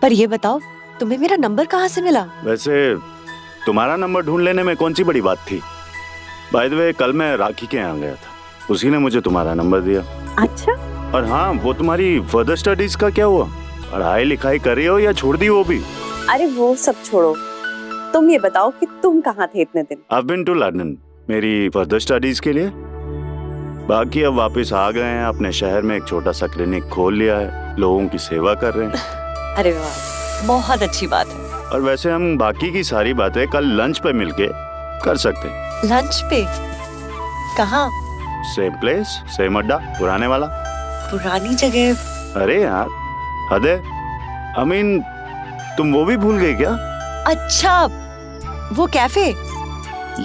पर ये बताओ, तुम्हें मेरा नंबर कहाँ से मिला? वैसे तुम्हारा नंबर ढूंढ लेने में कौन सी बड़ी बात थी। बाय द वे, कल मैं राखी के यहाँ गया था, उसी ने मुझे तुम्हारा नंबर दिया। अच्छा। और हाँ, वो तुम्हारी फर्दर स्टडीज का क्या हुआ? पढ़ाई लिखाई कर रही हो या छोड़ दी वो भी? अरे वो सब छोड़ो, तुम ये बताओ कि तुम कहाँ थे इतने दिन? I've been to London मेरी फर्दर स्टडीज के लिए। बाकी अब वापस आ गए हैं अपने शहर में, एक छोटा सा क्लिनिक खोल लिया है, लोगों की सेवा कर रहे हैं। अरे वाह, बहुत अच्छी बात है। और वैसे हम बाकी की सारी बातें कल लंच पे मिलके कर सकते हैं। लंच पे? कहाँ? सेम प्लेस, सेम अड्डा, पुराने वाला। पुरानी जगह? अरे यार, हद है। I mean, तुम वो भी भूल गए क्या? अच्छा, वो cafe?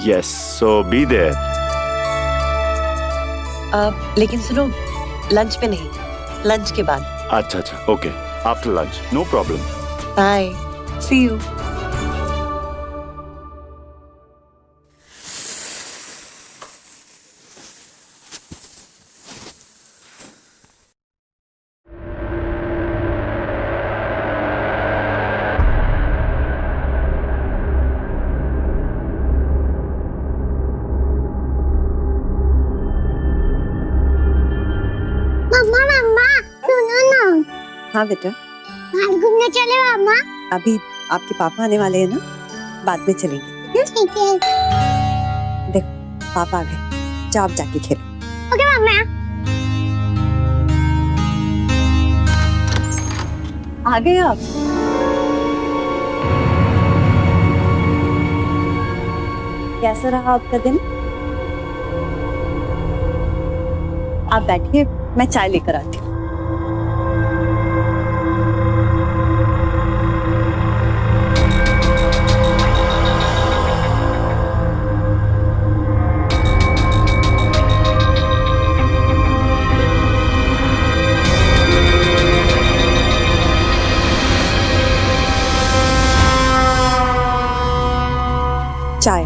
Yes, so be there. लेकिन सुनो, लंच पे नहीं, लंच के बाद। अच्छा, okay. After lunch, no problem. Bye, see you. हाँ बेटा, बाहर घूमने चले मम्मा? अभी आपके पापा आने वाले हैं ना, बाद में चलेंगे। ठीक है। देखो पापा आ गए, जाओ आप जाके खेलो। ओके मम्मा। आ गए आप? कैसा रहा आपका दिन? आप बैठिए, मैं चाय लेकर आती हूँ। चाय।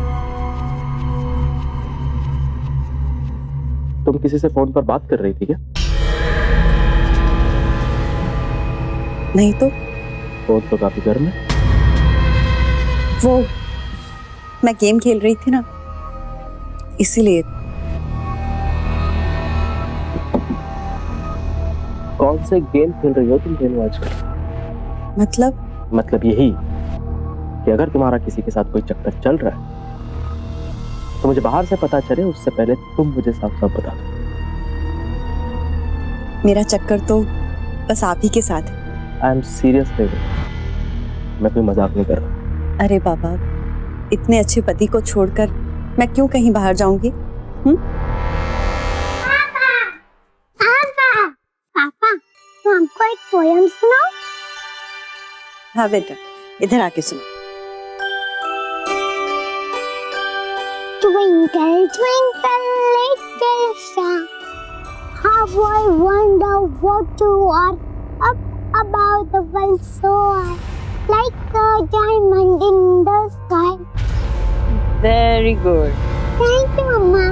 तुम किसी से फोन पर बात कर रही थी क्या? नहीं तो। फोन तो काफी गर्म है। वो मैं गेम खेल रही थी ना, इसीलिए। कौन से गेम खेल रही हो तुम दोनों आजकल? मतलब यही कि अगर तुम्हारा किसी के साथ कोई चक्कर चल रहा है तो मुझे बाहर से पता चले, उससे पहले तुम मुझे साफ साफ बता दो। मेरा चक्कर तो बस आप ही के साथ है। आई एम सीरियस बेबी, मैं कोई मजाक नहीं कर रहा। अरे बाबा, इतने अच्छे पति को छोड़कर मैं क्यों कहीं बाहर जाऊंगी? पापा, तो हमको एक पोयम सुनाओ। हाँ बेटा, इधर आके सुनो। Twinkle, twinkle, little star, how I wonder what you are up above the world so high, like a diamond in the sky. Very good. Thank you, Mama.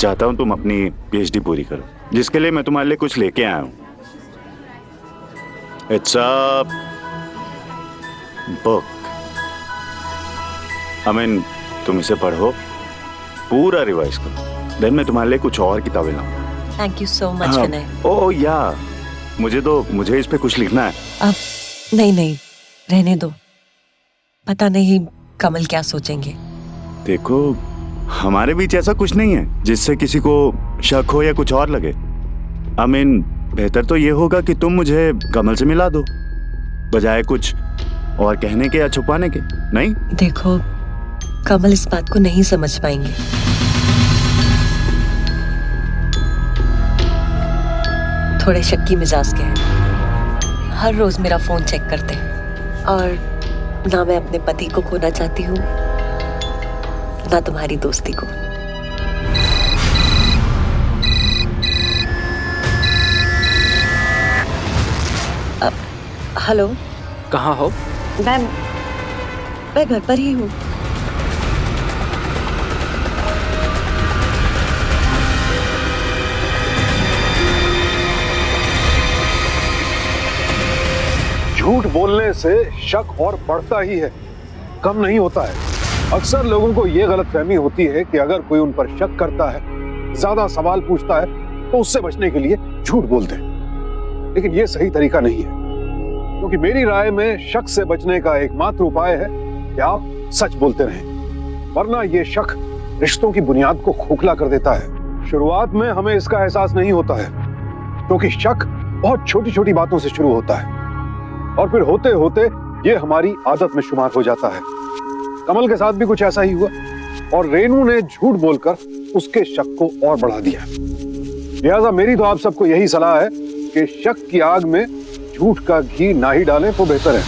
चाहता हूँ तुम अपनी PhD पूरी करो, जिसके लिए मैं तुम्हारे लिए कुछ लेके आया हूँ। It's a book. तुम इसे पढ़ो, पूरा रिवाइज करो, देन मैं तुम्हारे लिए कुछ और किताबें लाऊंगा। थैंक यू सो मच विनय। ओह या, मुझे इस पे कुछ लिखना है। अब नहीं, रहने दो। पता नहीं कमल क्या सोचेंगे। देखो, हमारे बीच ऐसा कुछ नहीं है जिससे किसी को शक हो या कुछ और लगे। बेहतर तो ये होगा कि तुम मुझे कमल से मिला दो, बजाय कुछ और कहने के या छुपाने के। नहीं, देखो, कमल इस बात को नहीं समझ पाएंगे। थोड़े शक्की मिजाज के हैं, हर रोज मेरा फोन चेक करते हैं, और ना मैं अपने पति को खोना चाहती हूँ, ना तुम्हारी दोस्ती को। हेलो, कहाँ हो? मैं घर पर ही हूँ। झूठ बोलने से शक और बढ़ता ही है, कम नहीं होता है। अक्सर लोगों को यह गलतफहमी होती है कि अगर कोई उन पर शक करता है, ज्यादा सवाल पूछता है, तो उससे बचने के लिए झूठ बोलते हैं। लेकिन यह सही तरीका नहीं है, क्योंकि मेरी राय में शक से बचने का एकमात्र उपाय है कि आप सच बोलते रहें, वरना यह शक रिश्तों की बुनियाद को खोखला कर देता है। शुरुआत में हमें इसका एहसास नहीं होता है, क्योंकि शक बहुत छोटी छोटी बातों से शुरू होता है, और फिर होते होते ये हमारी आदत में शुमार हो जाता है। कमल के साथ भी कुछ ऐसा ही हुआ, और रेनू ने झूठ बोलकर उसके शक को और बढ़ा दिया। लिहाजा मेरी तो आप सबको यही सलाह है कि शक की आग में झूठ का घी ना ही डालें तो बेहतर है।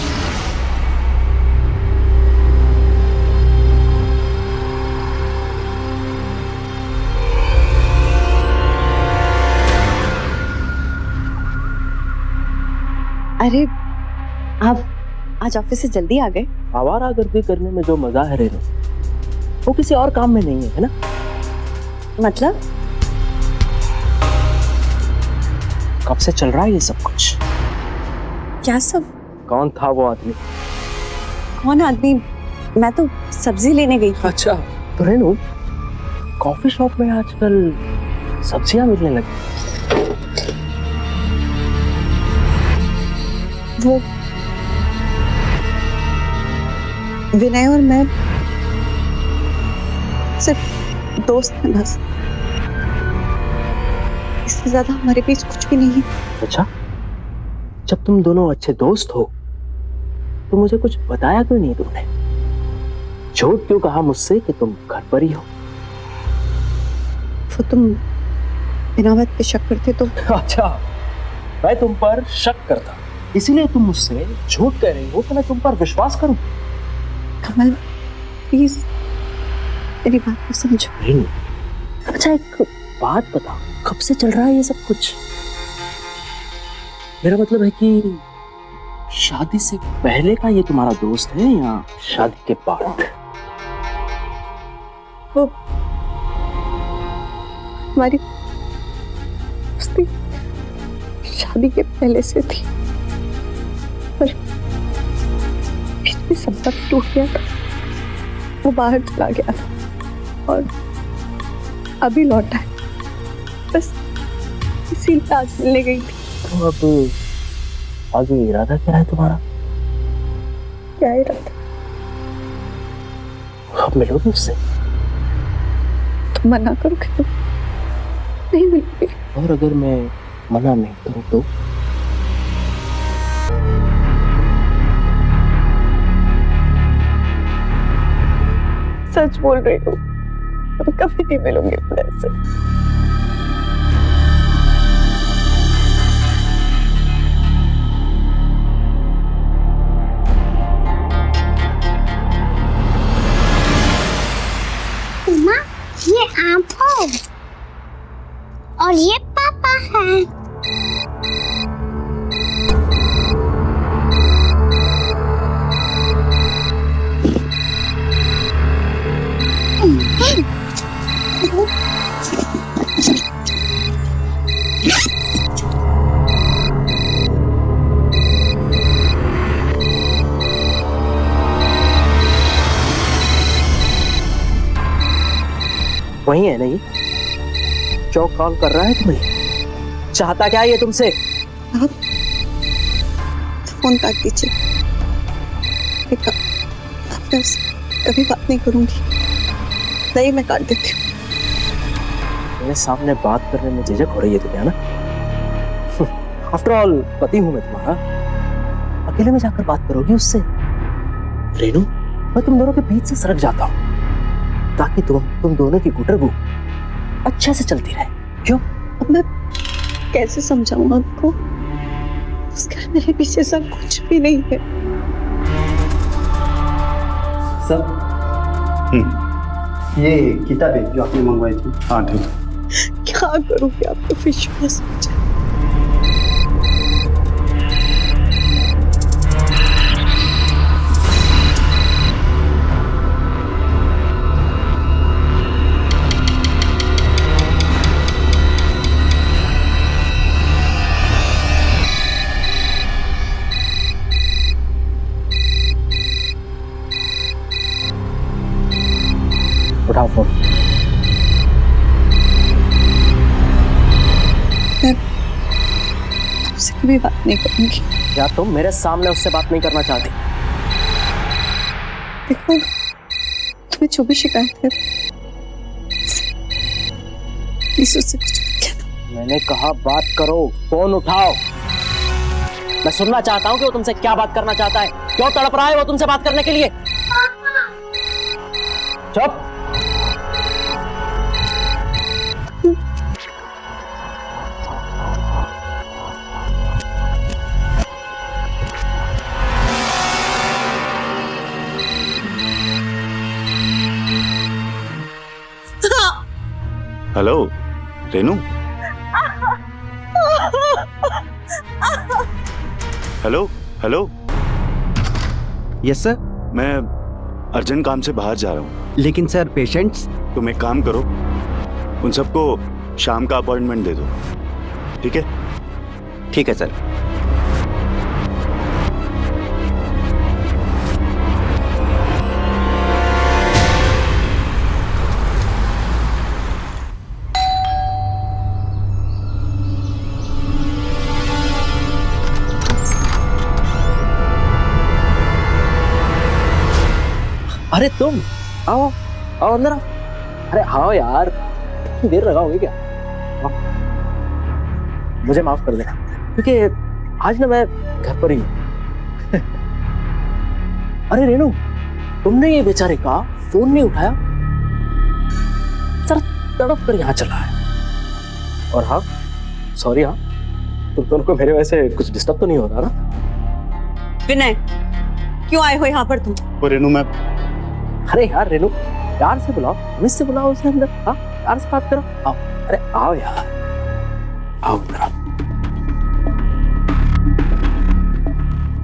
अरे, आप आज ऑफिस से जल्दी आ गए? आवारागर्दी करने में जो मजा है रेनू, वो किसी और काम में नहीं है ना? मतलब? कब से चल रहा है ये सब कुछ? क्या सब? कौन था वो आदमी? कौन आदमी? मैं तो सब्जी लेने गई थी। अच्छा, तो रेनू, कॉफी शॉप में आजकल सब्जियां मिलने लगी। वो विनय और मैं सिर्फ दोस्त हैं बस, इससे ज्यादा हमारे बीच कुछ भी नहीं है। अच्छा, जब तुम दोनों अच्छे दोस्त हो तो मुझे कुछ बताया क्यों नहीं तुमने? झूठ क्यों कहा मुझसे कि तुम घर पर ही हो? वो तुम बिना बात पे शक करते तो। अच्छा, मैं तुम पर शक करता, इसीलिए तुम मुझसे झूठ कह रही हो कि मैं तुम पर विश्वास करूं? कमल, प्लीज मेरी बात को समझो। अच्छा, एक बात बता, कब से चल रहा है ये सब कुछ? मेरा मतलब है कि शादी से पहले का ये तुम्हारा दोस्त है या शादी के बाद? वो हमारी दोस्ती शादी के पहले से थी, पर बीच में संपर्क टूट गया था। वो बाहर चला गया था और अभी लौटा है, बस इसीलिए आज मिलने गई थी। तो अब आगे इरादा क्या है तुम्हारा? क्या इरादा? अब मिलोगे उससे? तुम मना करोगे तो नहीं मिलोगे। और अगर मैं मना नहीं करूं तो? सच बोल रही हूँ, कभी नहीं मिलूंगी अपने से। माँ, ये आप हो और ये पापा है। वही है नहीं? जो कॉल कर रहा है तुम्हें, चाहता क्या है ये तुमसे? आप फोन काट दीजिए। मैं उससे कभी बात नहीं करूंगी। नहीं, मैं काट देती हूँ। मेरे सामने बात करने में झिझक हो रही है तुम्हें, है ना? आफ्टर ऑल पति हूं मैं तुम्हारा। अकेले में जाकर बात करोगी उससे? रेनू, मैं तुम दोनों के बीच से सरक जाता हूं ताकि तुम दोनों की गुटरगू अच्छे से चलती रहे। क्यों? अब मैं कैसे समझाऊं आपको? उस घर मेरे पीछे सब कुछ भी नहीं है। सर, ये किताबें जो आपने मंगवाई थी। हाँ ठीक। क्या करूंगी आपको विश्वास हो जाए। उठाओ फोन। उससे कभी बात नहीं करूंगी। या तुम मेरे सामने उससे बात नहीं करना चाहती? देखो, तुम्हें जो भी शिकायत है प्लीज उससे कुछ मत कहना। मैंने कहा बात करो, फोन उठाओ। मैं सुनना चाहता हूँ कि वो तुमसे क्या बात करना चाहता है, क्यों तड़प रहा है वो तुमसे बात करने के लिए। चुप। Hello Renu. Hello hello. Yes sir. मैं अर्जेंट काम से बाहर जा रहा हूँ। लेकिन सर पेशेंट्स। तुम एक काम करो, उन सबको शाम का अपॉइंटमेंट दे दो, ठीक है? ठीक है सर। अरे तुम आओ आओ अंदर आओ। अरे आओ यार, इतनी देर लगाओगे क्या? आओ। मुझे माफ कर देना क्योंकि आज ना मैं घर पर ही हूँ। अरे रेनू, तुमने ये बेचारे का फोन नहीं उठाया, जरा तड़प कर यहाँ चला है। और हाँ सॉरी, हाँ तुम दोनों को मेरे वैसे कुछ डिस्टर्ब तो नहीं हो रहा ना? विनय, क्यों आए हो यहाँ पर तुम? और रेनू मैं अरे यार रेनू, प्यार से बुलाओ, मिस से बुलाओ उसे अंदर। हाँ प्यार से बात करो। आओ, अरे आओ यार, आओ अंदर आओ।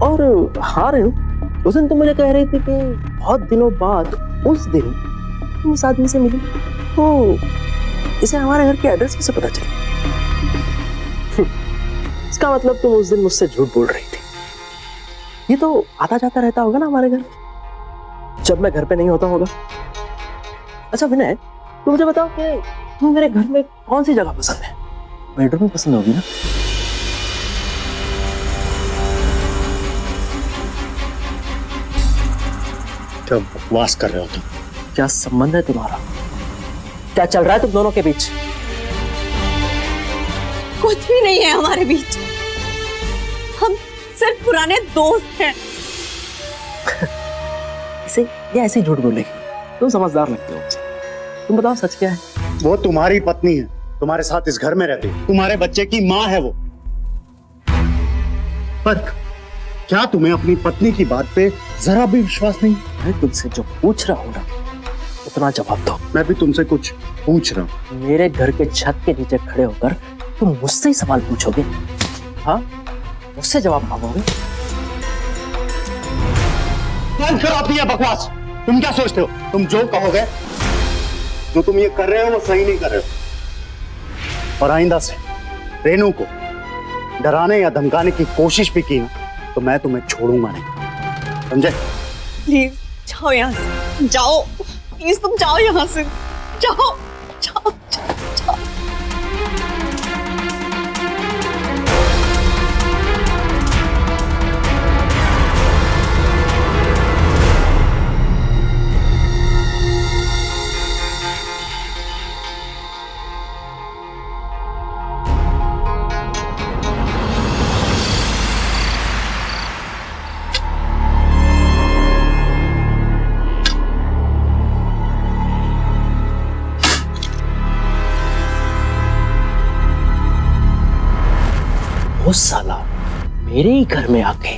और हाँ रेनू, उस दिन तुम मुझे कह रही थी कि बहुत दिनों बाद उस दिन तुम उस आदमी से मिली, तो इसे हमारे घर के एड्रेस कैसे पता चला? इसका मतलब तुम उस दिन मुझसे झूठ बोल रही थी। ये तो आता जाता रहता होगा ना हमारे घर जब मैं घर पे नहीं होता होगा। अच्छा विनय, तुम मुझे बताओ कि तुम्हें मेरे घर में कौन सी जगह पसंद है? बेडरूम में पसंद होगी ना? क्या बकवास कर रहे हो तुम? क्या संबंध है तुम्हारा? क्या चल रहा है तुम दोनों के बीच? कुछ भी नहीं है हमारे बीच। हम सिर्फ पुराने दोस्त हैं। ये ऐसे ही झूठ बोलेगी। तुम समझदार लगते हो। तुम बताओ सच क्या है? वो तुम्हारी पत्नी है, तुम्हारे साथ इस घर में रहती है, तुम्हारे बच्चे की माँ है वो। पर क्या तुम्हें अपनी पत्नी की बात पे जरा भी विश्वास नहीं? मैं तुमसे जो पूछ रहा हूँ ना, उतना जवाब दो। मैं भी तुमसे कुछ पूछ रहा हूँ। मेरे घर के छत के नीचे खड़े होकर तुम मुझसे ही सवाल पूछोगे? हाँ, मुझसे जवाब मांगोगे? बंद करो अपनी ये बकवास। तुम क्या सोचते हो? तुम जो कहोगे, जो तुम ये कर रहे हो वो सही नहीं कर रहे हो। और आइंदा से रेनू को डराने या धमकाने की कोशिश भी की ना, तो मैं तुम्हें छोड़ूंगा नहीं, समझे? प्लीज जाओ यहाँ से, जाओ प्लीज, तुम जाओ यहाँ से, जाओ। उस साला मेरे ही घर में आके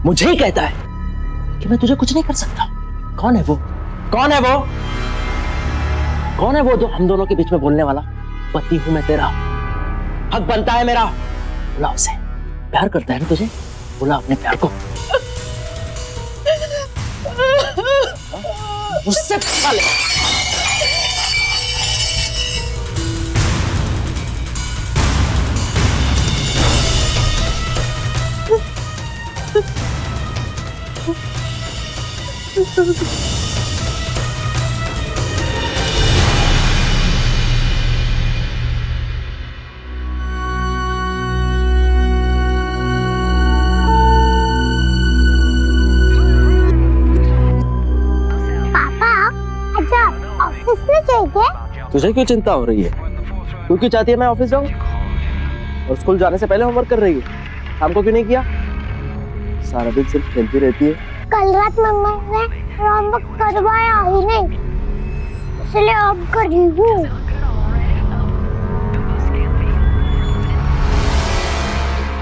मुझे ही कहता है कि मैं तुझे कुछ नहीं कर सकता। कौन है वो? कौन है वो? कौन है वो जो हम दोनों के बीच में बोलने वाला? पति हूं मैं तेरा, हक बनता है मेरा। बुला उसे। प्यार करता है ना तुझे? बुला अपने प्यार को। मुझसे पूछा ले। ऑफिस में चाहिए। तुझे क्यों चिंता हो रही है? तू क्यों चाहती है मैं ऑफिस जाऊं? और स्कूल जाने से पहले होमवर्क कर रही है। शाम को क्यों नहीं किया? सारा दिन सिर्फ खेलती रहती है। कल रात मम्मा ने होमवर्क करवाया ही नहीं, इसलिए अब कर रही हूँ।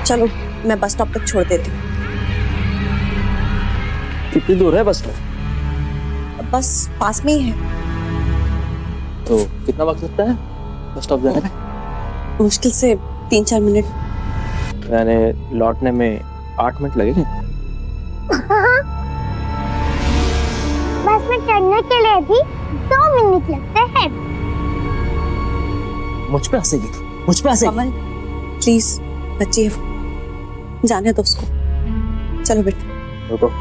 चलो मैं बस स्टॉप तक छोड़ देती हूँ। कितनी दूर है बस स्टॉप? बस पास में ही है। तो कितना वक्त लगता है बस स्टॉप जाने में? मुश्किल से 3-4 मिनट। यानी लौटने में 8 मिनट लगेंगे। बस में चढ़ने के लिए भी 2 मिनट लगते हैं। मुझ पे हंसेगी तू? मुझ पे हंसेगी? कमल प्लीज, बच्ची है वो, जाने दो उसको। चलो बेटा। रुको।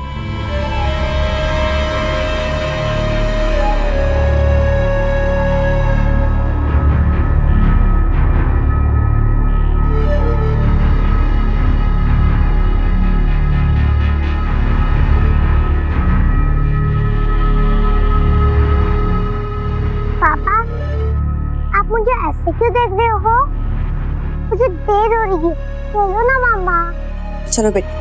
पापा, आप मुझे ऐसे क्यों देख रहे हो? मुझे देर हो रही है, चलो ना मामा। चलो बेटा।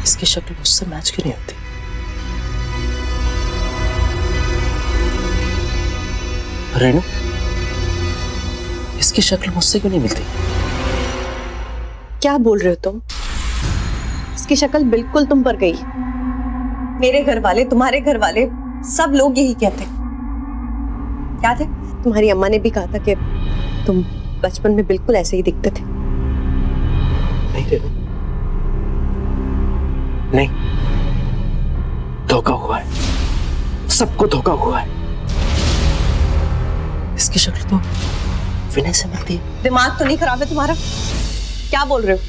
इसकी शक्ल मुझसे मैच क्यों नहीं होती? रेनू, इसकी शक्ल मुझसे क्यों नहीं मिलती? क्या बोल रहे हो तुम? इसकी शक्ल बिल्कुल तुम पर गई। मेरे घर वाले, तुम्हारे घर वाले, सब लोग यही कहते। क्या थे? तुम्हारी अम्मा ने भी कहा था कि तुम बचपन में बिल्कुल ऐसे ही दिखते थे। नहीं रेनू, नहीं, धोखा हुआ है। सबको धोखा हुआ है। इसकी शक्ल तो विनय से मिलती है। दिमाग तो नहीं खराब है तुम्हारा? क्या बोल रहे हो?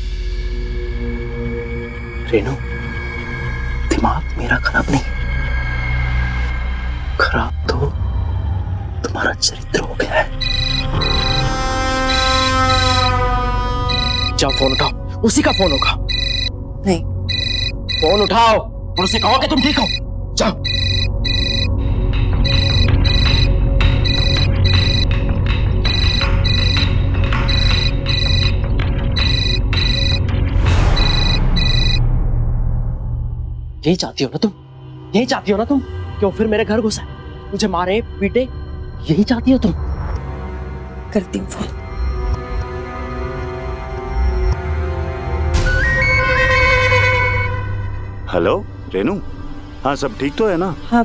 रेनू, दिमाग मेरा खराब नहीं, खराब तो तुम्हारा चरित्र हो गया है। जाओ फोन उठाओ, उसी का फोन होगा। नहीं, फोन उठाओ और उसे कहो कि तुम ठीक हो। जाओ। यही चाहती हो ना तुम? यही चाहती हो ना तुम कि वो फिर मेरे घर घुसा, मुझे मारे पीटे? यही चाहती हो तुम? करती हूँ फोन। हेलो रेनू, हाँ सब ठीक तो है ना? हाँ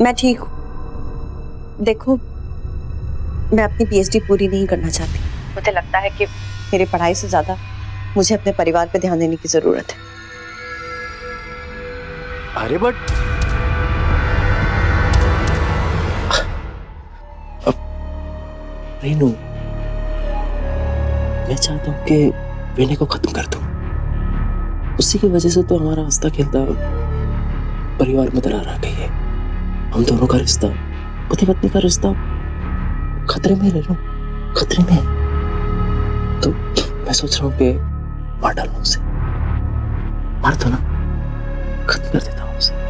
मैं ठीक हूँ। देखो, मैं अपनी पीएचडी पूरी नहीं करना चाहती। मुझे लगता है कि मेरी पढ़ाई से ज्यादा मुझे अपने परिवार पे ध्यान देने की जरूरत है। अरे बट रेनू, मैं चाहता हूँ कि विनय को खत्म कर दूं। उसी की वजह से तो हमारा हंसता खेलता परिवार में दरार आ गई है। हम दोनों का रिश्ता, पति पत्नी का रिश्ता खतरे में, रेनू खतरे में। तो मैं सोच रहा हूँ कि मार डालूं उसे, मार दो ना, खत्म कर देता हूँ उसे।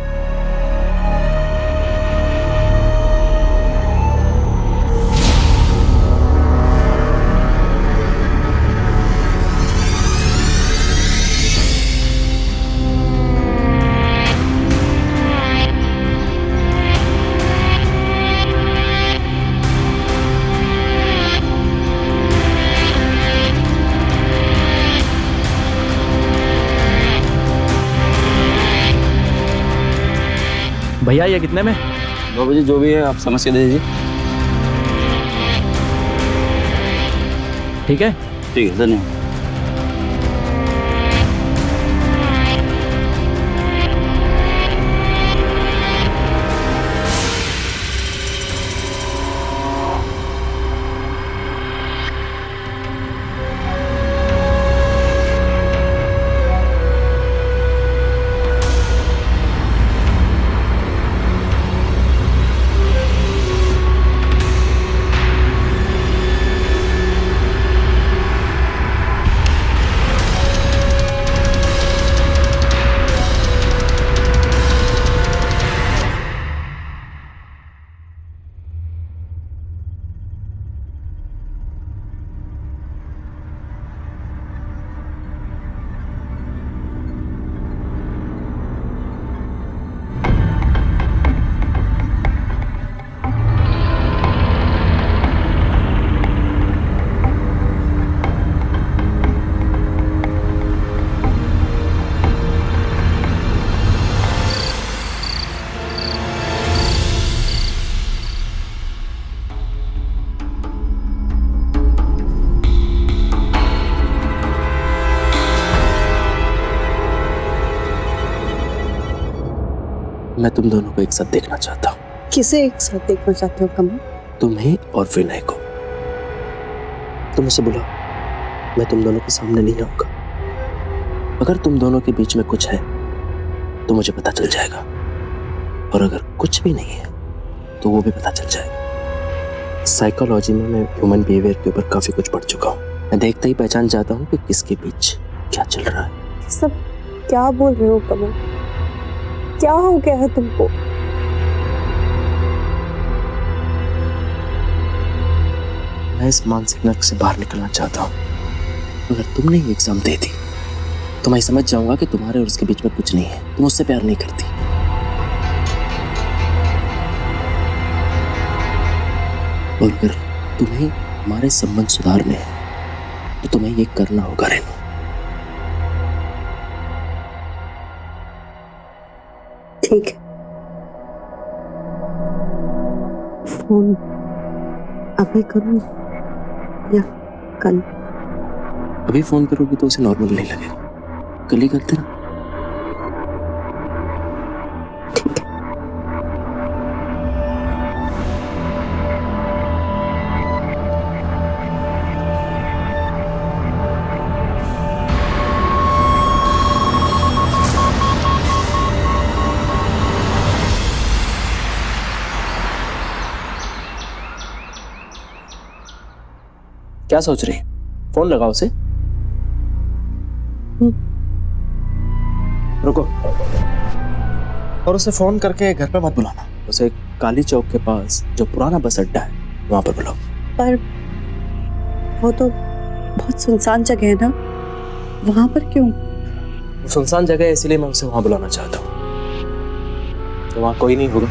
भैया ये कितने में? 2 बजे जो भी है आप समझ के दे दीजिए। ठीक है। ठीक है, धन्यवाद। मैं तुम दोनों को एक साथ देखना चाहता हूँ। किसे एक साथ देखना चाहते हो कमल? तुम्हें और विनय को। तुम उसे बुलाओ, मैं तुम दोनों के सामने नहीं आऊंगा। अगर तुम दोनों के बीच में कुछ है तो मुझे पता चल जाएगा, और अगर कुछ भी नहीं है तो वो भी पता चल जाएगा। साइकोलॉजी में मैं ह्यूमन बिहेवियर के ऊपर काफी कुछ पढ़ चुका हूँ। मैं देखते ही पहचान जाता हूँ कि किसके बीच क्या चल रहा है। सब क्या बोल रहे हो कमल? क्या हो गया है तुमको? मैं इस मानसिक नर्क से बाहर निकलना चाहता हूँ। अगर तुमने ये एग्जाम दे दी तो मैं समझ जाऊंगा कि तुम्हारे और उसके बीच में कुछ नहीं है। तुम उससे प्यार नहीं करती। और अगर तुम्हें हमारे संबंध सुधारने हैं तो तुम्हें ये करना होगा रेनू। ठीक है, फोन अभी करूं या कल? अभी फोन करोगी तो उसे नॉर्मल नहीं लगेगा, कल ही करते ना। ठीक है। क्या सोच रही है? फोन लगाओ उसे। रुको, और उसे फोन करके घर पे मत बुलाना। उसे काली चौक के पास जो पुराना बस अड्डा है वहां पर बुलाओ। पर वो तो बहुत सुनसान जगह है ना, वहां पर क्यों? वो सुनसान जगह है इसलिए मैं उसे वहां बुलाना चाहता हूँ। तो वहां कोई नहीं होगा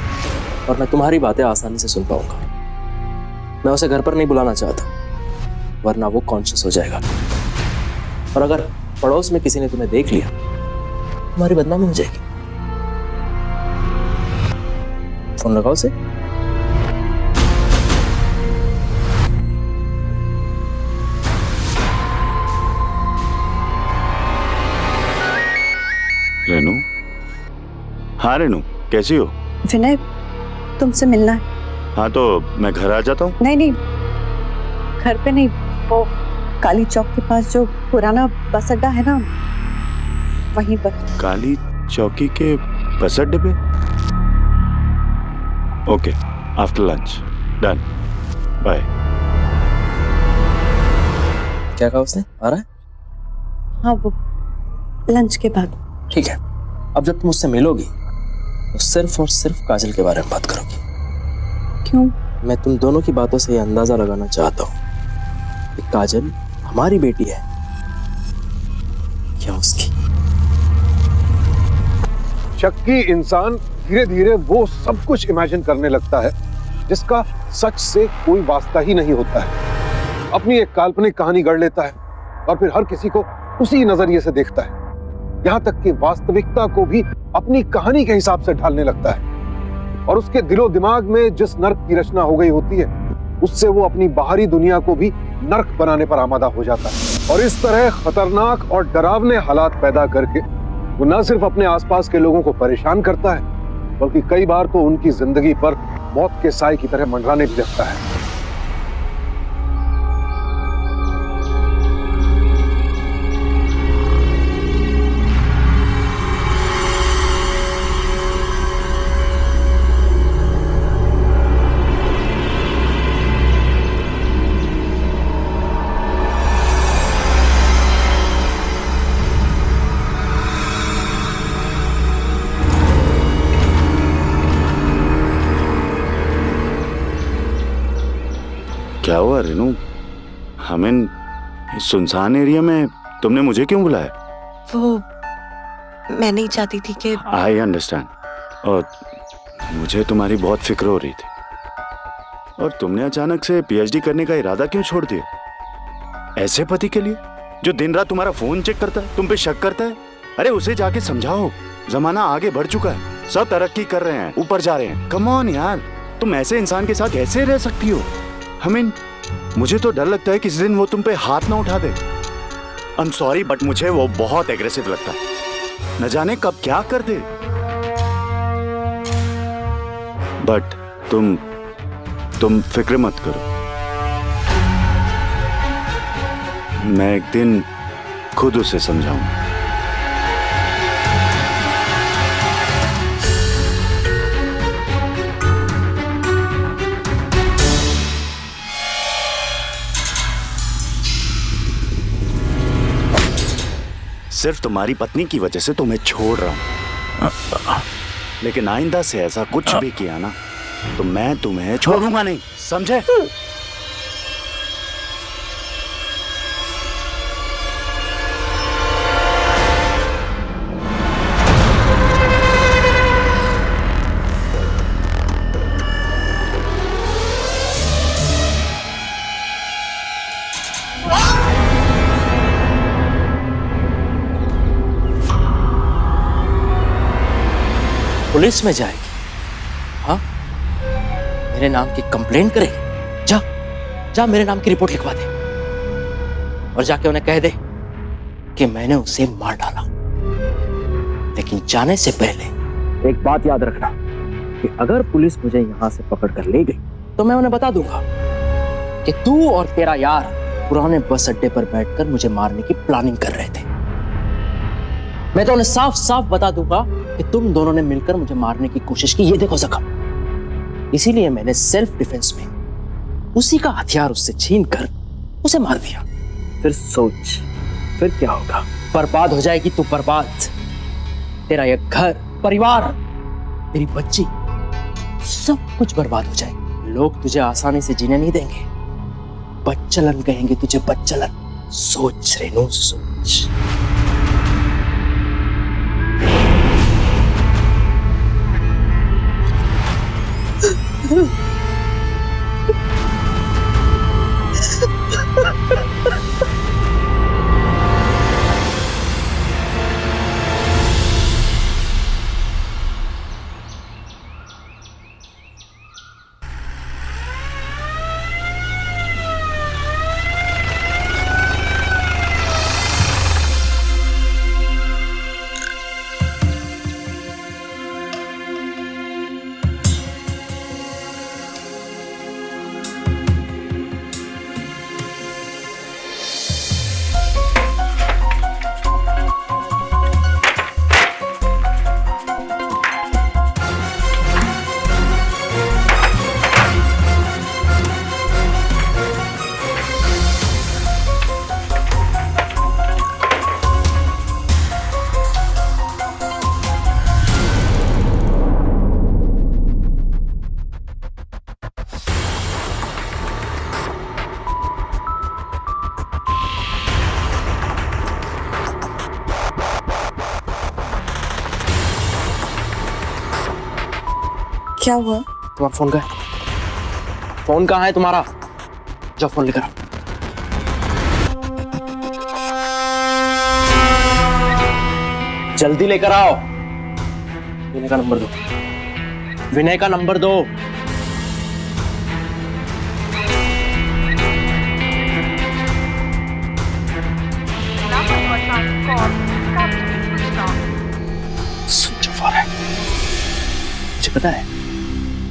और मैं तुम्हारी बातें आसानी से सुन पाऊंगा। मैं उसे घर पर नहीं बुलाना चाहता, वरना वो कॉन्शियस हो जाएगा, और अगर पड़ोस में किसी ने तुम्हें देख लिया तुम्हारी बदनामी हो जाएगी। फोन लगाओ उसे। रेनू? हाँ रेनू, कैसी हो? विनय, तुमसे मिलना है। हाँ तो मैं घर आ जाता हूँ। नहीं नहीं, घर पे नहीं, वो काली चौक के पास जो पुराना बस अड्डा है ना, वहीं पर। काली चौकी के बस अड्डे पे? Okay, after lunch. Done, bye. क्या कहा उसने? आ रहा है? हाँ, वो लंच के बाद। ठीक है, अब जब तुम उससे मिलोगी तो सिर्फ और सिर्फ काजल के बारे में बात करोगी। क्यों? मैं तुम दोनों की बातों से ये अंदाजा लगाना चाहता हूँ कि काजल हमारी बेटी है क्या उसकी। शक्की इंसान धीरे धीरे वो सब कुछ इमेजिन करने लगता है जिसका सच से कोई वास्ता ही नहीं होता है। अपनी एक काल्पनिक कहानी गढ़ लेता है और फिर हर किसी को उसी नजरिए से देखता है, यहाँ तक कि वास्तविकता को भी अपनी कहानी के हिसाब से ढालने लगता है। और उसके दिलो दिमाग में जिस नर्क की रचना हो गई होती है, उससे वो अपनी बाहरी दुनिया को भी नर्क बनाने पर आमादा हो जाता है। और इस तरह खतरनाक और डरावने हालात पैदा करके वो न सिर्फ अपने आसपास के लोगों को परेशान करता है, बल्कि कई बार तो उनकी जिंदगी पर मौत के साए की तरह मंडराने भी लगता है। क्या हुआ रेनू? हम इन सुनसान एरिया में तुमने मुझे क्यों बुलाया? वो मैं नहीं चाहती थी कि आई अंडरस्टैंड, और मुझे तुम्हारी बहुत फिक्र हो रही थी। और तुमने अचानक से पीएचडी करने का इरादा क्यों छोड़ दिया? ऐसे पति के लिए जो दिन रात तुम्हारा फोन चेक करता है, तुम पे शक करता है? अरे उसे जाके समझाओ, जमाना आगे बढ़ चुका है, सब तरक्की कर रहे हैं, ऊपर जा रहे हैं। कम ऑन यार, तुम ऐसे इंसान के साथ ऐसे रह सकती हो? मुझे तो डर लगता है किसी दिन वो तुम पे हाथ ना उठा दे। आई एम सॉरी, बट मुझे वो बहुत एग्रेसिव लगता है। न जाने कब क्या कर दे। बट तुम फिक्र मत करो, मैं एक दिन खुद उसे समझाऊंगा। सिर्फ तुम्हारी पत्नी की वजह से तुम्हें छोड़ रहा हूं, लेकिन आइंदा से ऐसा कुछ भी किया ना तो मैं तुम्हें छोड़ूंगा नहीं, समझे? पुलिस में जाएगी? हाँ, मेरे नाम की कंप्लेंट करेगी? जा जा मेरे नाम की रिपोर्ट लिखवा दे और जाके उन्हें कह दे कि मैंने उसे मार डाला। लेकिन जाने से पहले एक बात याद रखना कि अगर पुलिस मुझे यहां से पकड़ कर ले गई तो मैं उन्हें बता दूंगा कि तू और तेरा यार पुराने बस अड्डे पर बैठकर मुझे मारने की प्लानिंग कर रहे थे। मैं तो उन्हें साफ साफ बता दूंगा कि तुम दोनों ने मिलकर मुझे मारने की कोशिश की। ये देखो जख्म, इसीलिए मैंने सेल्फ डिफेंस में उसी का हथियार उससे छीन कर उसे मार दिया। फिर सोच फिर क्या होगा? बर्बाद हो जाएगी तू, बर्बाद। तेरा ये घर, परिवार, तेरी बच्ची, सब कुछ बर्बाद हो जाएगा। लोग तुझे आसानी से जीने नहीं देंगे, बच्चलन कहेंगे तुझे, बच्चलन। सोच रेनू, सोच। क्या हुआ? तुम्हारा फोन कहाँ है? फोन कहाँ है तुम्हारा? जाओ फोन लेकर आओ। जल्दी लेकर आओ। विनय का नंबर दो। विनय का नंबर दो। स्विच ऑफ हो रहा है।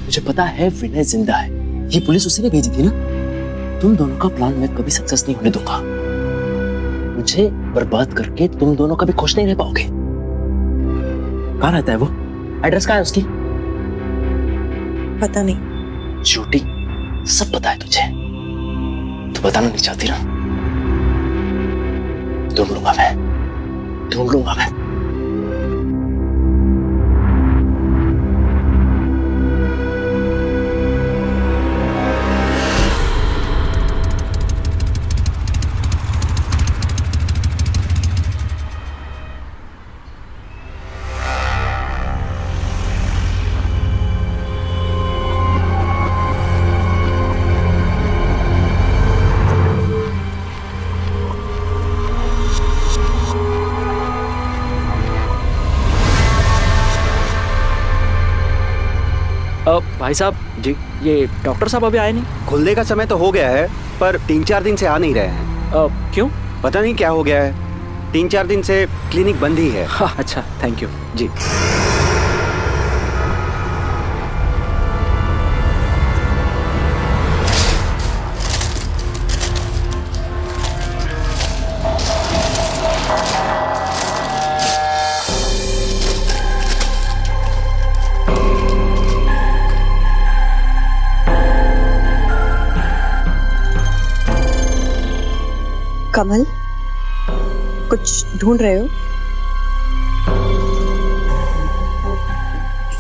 मुझे पता है विनय जिंदा है। ये पुलिस उसी ने भेजी थी ना। तुम दोनों का प्लान मैं कभी सक्सेस नहीं होने दूंगा। मुझे बर्बाद करके तुम दोनों कभी खुश नहीं रह पाओगे। कहाँ रहता है वो? एड्रेस कहाँ है उसकी? पता नहीं। झूठी, सब पता है तुझे। तू बताना नहीं चाहती ना? ढूंढ लूंगा मैं। भाई साहब जी, ये डॉक्टर साहब अभी आए नहीं? खुलने का समय तो हो गया है, पर 3-4 दिन से आ नहीं रहे हैं। क्यों? पता नहीं क्या हो गया है। 3-4 दिन से क्लिनिक बंद ही है। हाँ, अच्छा, थैंक यू जी। कमल, कुछ ढूंढ रहे हो?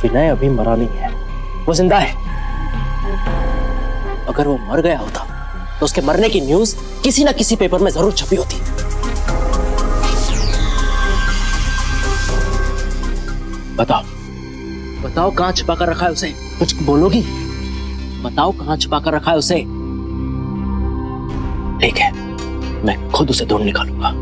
विनय अभी मरा नहीं है, वो जिंदा है। अगर वो मर गया होता तो उसके मरने की न्यूज़ किसी ना किसी पेपर में जरूर छपी होती। बताओ कहां छुपा कर रखा है उसे? कुछ बोलोगी? बताओ कहां छुपा कर रखा है उसे? ठीक है, मैं खुद उसे ढूंढ निकालूंगा।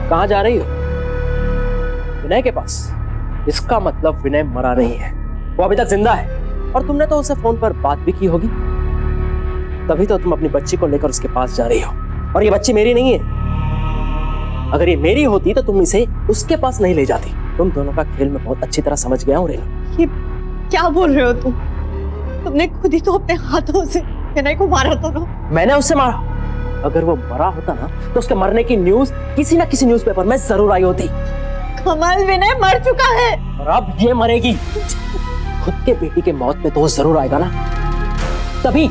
कहां जा रही हो? विनय के पास? इसका मतलब विनय मरा नहीं है, वो अभी तक जिंदा है। और तुमने तो उससे फोन पर बात भी की होगी, तभी तो तुम अपनी बच्ची को लेकर उसके पास जा रही हो। और ये बच्ची मेरी नहीं है। अगर ये मेरी होती तो तुम इसे उसके पास नहीं ले जाती। तुम दोनों का खेल मैं बहुत अच्छी तरह समझ गया हूं रेनू। ये क्या बोल रहे हो तुम? तुमने खुद ही तो अपने हाथों से विनय को मारा था ना? मैंने उससे मारा। अगर वो मरा होता ना तो उसके मरने की न्यूज़ किसी ना किसी न्यूज़पेपर में जरूर आई होती। कमल, विनय मर चुका है और अब ये मरेगी। खुद के बेटी के मौत पे तो वो जरूर आएगा ना, तभी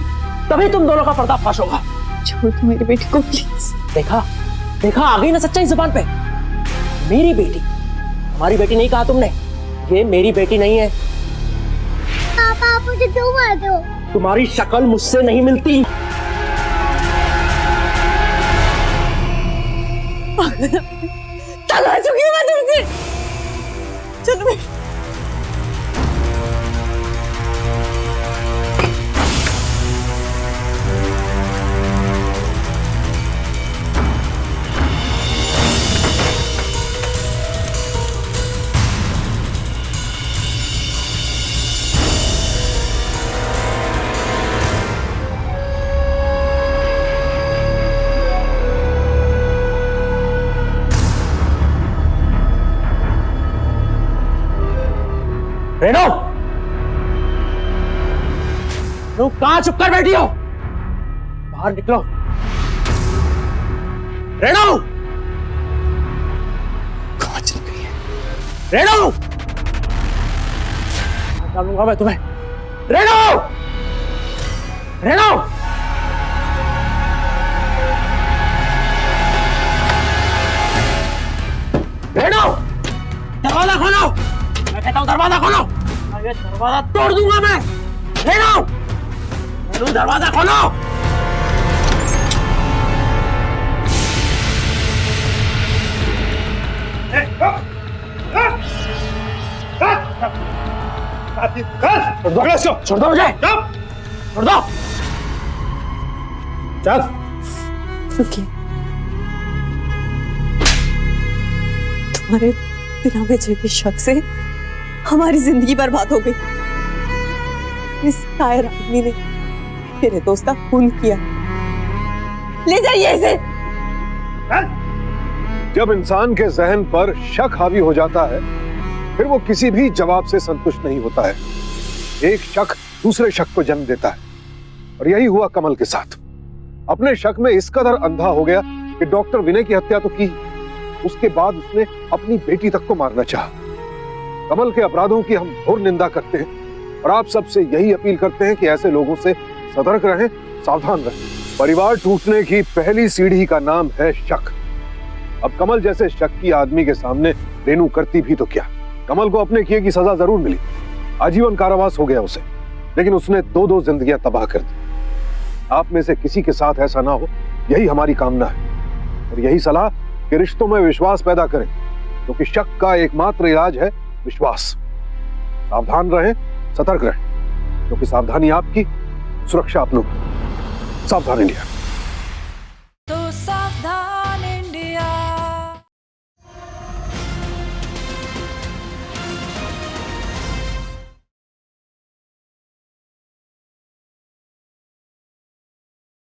तुम दोनों का पर्दाफाश होगा। छोड़ दो मेरी बेटी को प्लीज। देखा आ गई ना सच्चाई जुबान पे। मेरी बेटी, हमारी बेटी नहीं कहा तुमने। ये मेरी बेटी नहीं है। पापा, आप मुझे क्यों मारते हो? तुम्हारी शक्ल मुझसे नहीं मिलती। चला चुकी हूँ मैं तुमसे। चलो रेणु, रेणु कहां चुप कर बैठी हो? बाहर निकलो। रेणु, कहां चल गई है? रेणु, डालूंगा मैं तुम्हें। रेणु, रेणु, रेणु, दरवाजा खोलो। मैं कहता हूं दरवाजा खोलो। ये दरवाजा तोड़ दूंगा मैं। रेणु, रेणु दरवाजा खोलो। छोड़ दो मुझे। छोड़ दो। चल। रुकिए, तुम्हारे बिना वजह के शक से हमारी जिंदगी बर्बाद हो गई। इस कायर आदमी ने मेरे दोस्त का खून किया। ले जाइए इसे। जब इंसान के जहन पर शक हावी हो जाता है, फिर वो किसी भी जवाब से संतुष्ट नहीं होता है। एक शक दूसरे शक को जन्म देता है, और यही हुआ कमल के साथ। अपने शक में इस कदर अंधा हो गया कि डॉक्टर विनय की हत्या तो की, उसके बाद उसने अपनी बेटी तक को मारना चाहा। कमल के अपराधों की हम घोर निंदा करते हैं, और आप सबसे यही अपील करते हैं कि ऐसे लोगों से सतर्क रहें, सावधान रहें। परिवार टूटने की पहली सीढ़ी का नाम है शक। अब कमल जैसे शक्की आदमी के सामने रेणु करती भी तो क्या। कमल को अपने किए की सजा जरूर मिली, आजीवन कारावास हो गया उसे, लेकिन उसने दो जिंदगियां तबाह कर दी। आप में से किसी के साथ ऐसा ना हो, यही हमारी कामना है, और यही सलाह कि रिश्तों में विश्वास पैदा करें, क्योंकि शक का एकमात्र इलाज है विश्वास। सावधान रहें, सतर्क रहें, क्योंकि सावधानी आपकी, सुरक्षा अपनों की। सावधान इंडिया।